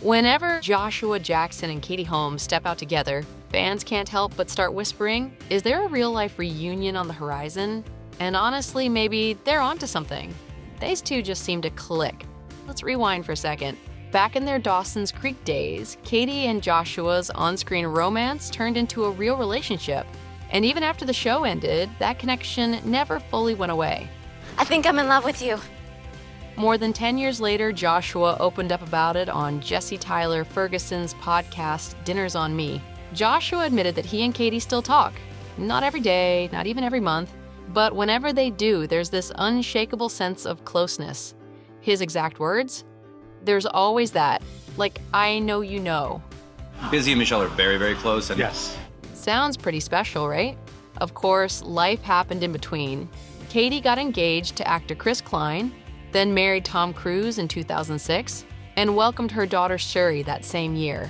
Whenever Joshua Jackson and Katie Holmes step out together, fans can't help but start whispering, is there a real-life reunion on the horizon? And honestly, maybe they're onto something. These two just seem to click. Let's rewind for a second. Back in their Dawson's Creek days, Katie and Joshua's on-screen romance turned into a real relationship. And even after the show ended, that connection never fully went away. I think I'm in love with you. More than 10 years later, Joshua opened up about it on Jesse Tyler Ferguson's podcast, Dinners on Me. Joshua admitted that he and Katie still talk. Not every day, not even every month, but whenever they do, there's this unshakable sense of closeness. His exact words? There's always that, like, I know you know. Busy and Michelle are very, very close. And Yes. Sounds pretty special, right? Of course, life happened in between. Katie got engaged to actor Chris Klein, then married Tom Cruise in 2006, and welcomed her daughter Shuri that same year.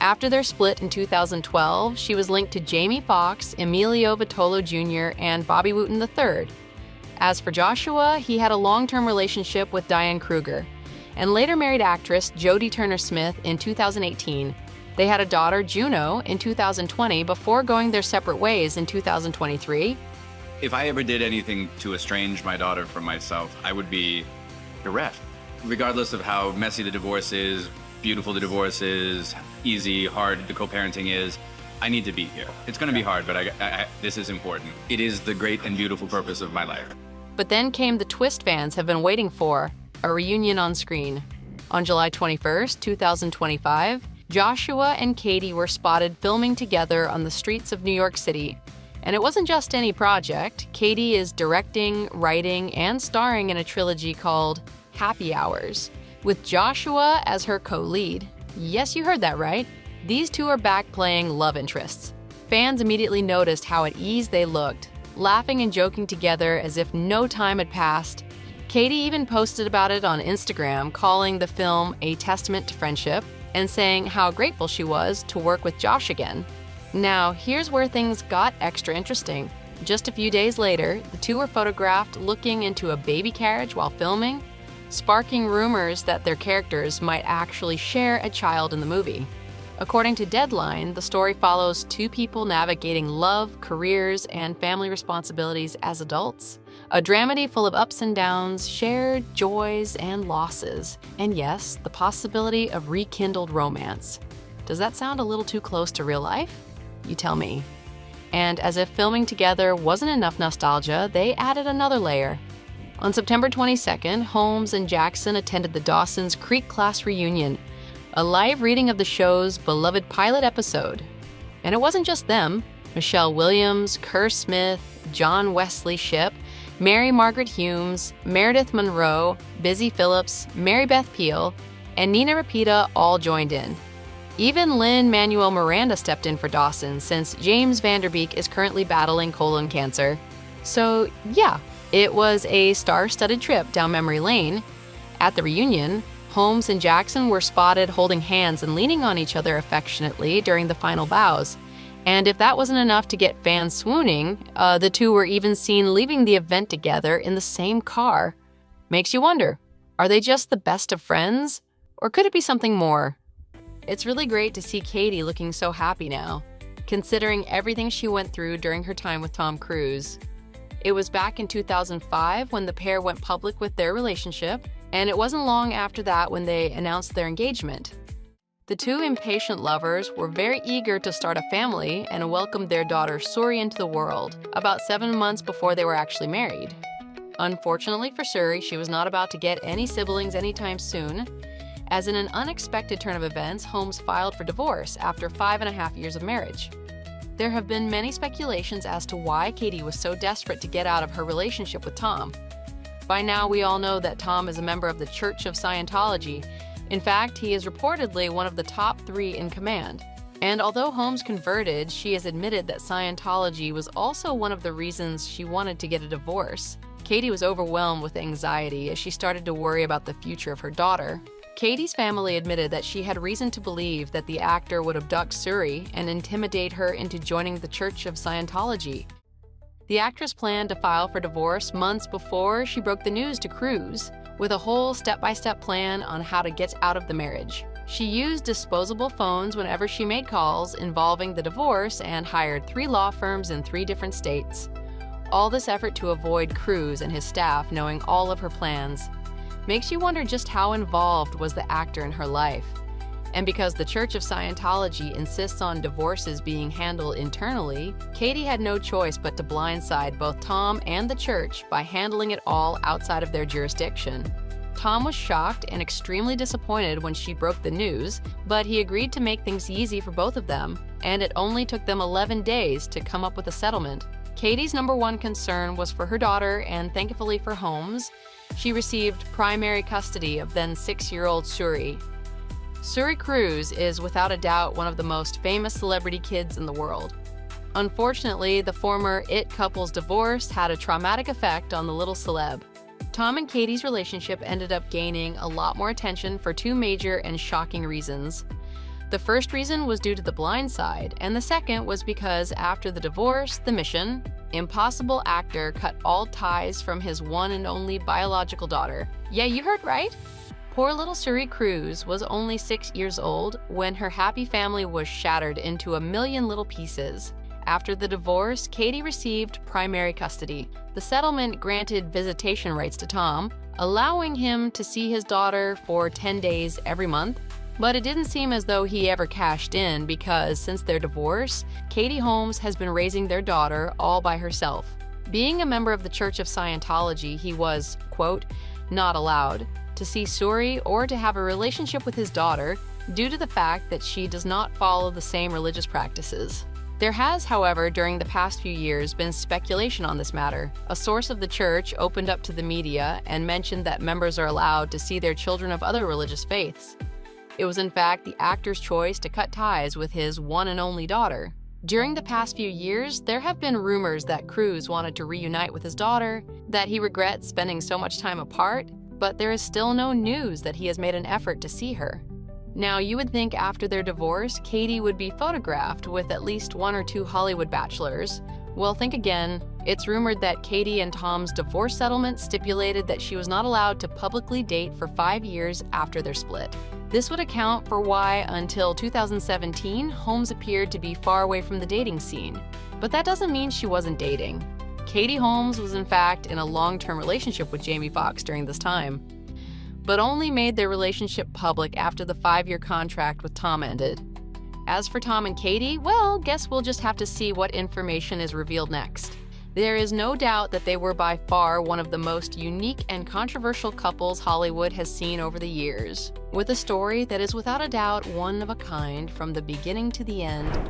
After their split in 2012, she was linked to Jamie Foxx, Emilio Vitolo Jr., and Bobby Wooten III. As for Joshua, he had a long-term relationship with Diane Kruger, and later married actress Jodie Turner-Smith in 2018. They had a daughter, Juno, in 2020 before going their separate ways in 2023. if I ever did anything to estrange my daughter from myself, I would be bereft. Regardless of how messy the divorce is, beautiful the divorce is, easy, hard the co-parenting is, I need to be here. It's going to be hard, but this is important. It is the great and beautiful purpose of my life. But then came the twist fans have been waiting for, a reunion on screen. On July 21st, 2025, Joshua and Katie were spotted filming together on the streets of New York City. And it wasn't just any project. Katie is directing, writing, and starring in a trilogy called Happy Hours, with Joshua as her co-lead. Yes, you heard that right. These two are back playing love interests. Fans immediately noticed how at ease they looked, laughing and joking together as if no time had passed. Katie even posted about it on Instagram, calling the film a testament to friendship and saying how grateful she was to work with Josh again. Now, here's where things got extra interesting. Just a few days later, the two were photographed looking into a baby carriage while filming, sparking rumors that their characters might actually share a child in the movie. According to Deadline, the story follows two people navigating love, careers, and family responsibilities as adults. A dramedy full of ups and downs, shared joys and losses, and yes, the possibility of rekindled romance. Does that sound a little too close to real life? You tell me. And as if filming together wasn't enough nostalgia, they added another layer. On September 22nd, Holmes and Jackson attended the Dawson's Creek class reunion, a live reading of the show's beloved pilot episode. And it wasn't just them. Michelle Williams, Kerr Smith, John Wesley Shipp, Mary Margaret Humes, Meredith Monroe, Busy Phillips, Mary Beth Peel, and Nina Rapita all joined in. Even Lin-Manuel Miranda stepped in for Dawson since James Vanderbeek is currently battling colon cancer. So yeah, it was a star-studded trip down memory lane. At the reunion, Holmes and Jackson were spotted holding hands and leaning on each other affectionately during the final vows. And if that wasn't enough to get fans swooning, the two were even seen leaving the event together in the same car. Makes you wonder, are they just the best of friends? Or could it be something more? It's really great to see Katie looking so happy now, considering everything she went through during her time with Tom Cruise. It was back in 2005 when the pair went public with their relationship, and it wasn't long after that when they announced their engagement. The two impatient lovers were very eager to start a family and welcomed their daughter Suri into the world, about 7 months before they were actually married. Unfortunately for Suri, she was not about to get any siblings anytime soon, as in an unexpected turn of events, Holmes filed for divorce after 5.5 years of marriage. There have been many speculations as to why Katie was so desperate to get out of her relationship with Tom. By now, we all know that Tom is a member of the Church of Scientology. In fact, he is reportedly one of the top 3 in command. And although Holmes converted, she has admitted that Scientology was also one of the reasons she wanted to get a divorce. Katie was overwhelmed with anxiety as she started to worry about the future of her daughter. Katie's family admitted that she had reason to believe that the actor would abduct Suri and intimidate her into joining the Church of Scientology. The actress planned to file for divorce months before she broke the news to Cruise, with a whole step-by-step plan on how to get out of the marriage. She used disposable phones whenever she made calls involving the divorce and hired 3 law firms in 3 different states. All this effort to avoid Cruz and his staff knowing all of her plans. Makes you wonder just how involved was the actor in her life. And because the Church of Scientology insists on divorces being handled internally, Katie had no choice but to blindside both Tom and the church by handling it all outside of their jurisdiction. Tom was shocked and extremely disappointed when she broke the news, but he agreed to make things easy for both of them, and it only took them 11 days to come up with a settlement. Katie's #1 concern was for her daughter, and thankfully for Holmes, she received primary custody of then 6-year-old Suri. Suri Cruz is without a doubt one of the most famous celebrity kids in the world. Unfortunately, the former It couple's divorce had a traumatic effect on the little celeb. Tom and Katie's relationship ended up gaining a lot more attention for 2 major and shocking reasons. The first reason was due to The Blind Side, and the second was because after the divorce, The Mission, impossible actor cut all ties from his one and only biological daughter. Yeah, you heard right. Poor little Suri Cruz was only 6 years old when her happy family was shattered into a million little pieces. After the divorce, Katie received primary custody. The settlement granted visitation rights to Tom, allowing him to see his daughter for 10 days every month. But it didn't seem as though he ever cashed in because since their divorce, Katie Holmes has been raising their daughter all by herself. Being a member of the Church of Scientology, he was, quote, not allowed to see Suri or to have a relationship with his daughter due to the fact that she does not follow the same religious practices. There has, however, during the past few years been speculation on this matter. A source of the church opened up to the media and mentioned that members are allowed to see their children of other religious faiths. It was in fact the actor's choice to cut ties with his one and only daughter. During the past few years, there have been rumors that Cruz wanted to reunite with his daughter, that he regrets spending so much time apart, but there is still no news that he has made an effort to see her. Now, you would think after their divorce, Katie would be photographed with at least 1 or 2 Hollywood bachelors. Well, think again. It's rumored that Katie and Tom's divorce settlement stipulated that she was not allowed to publicly date for 5 years after their split. This would account for why, until 2017, Holmes appeared to be far away from the dating scene. But that doesn't mean she wasn't dating. Katie Holmes was in fact in a long-term relationship with Jamie Foxx during this time, but only made their relationship public after the 5-year contract with Tom ended. As for Tom and Katie, well, guess we'll just have to see what information is revealed next. There is no doubt that they were by far one of the most unique and controversial couples Hollywood has seen over the years, with a story that is without a doubt one of a kind from the beginning to the end.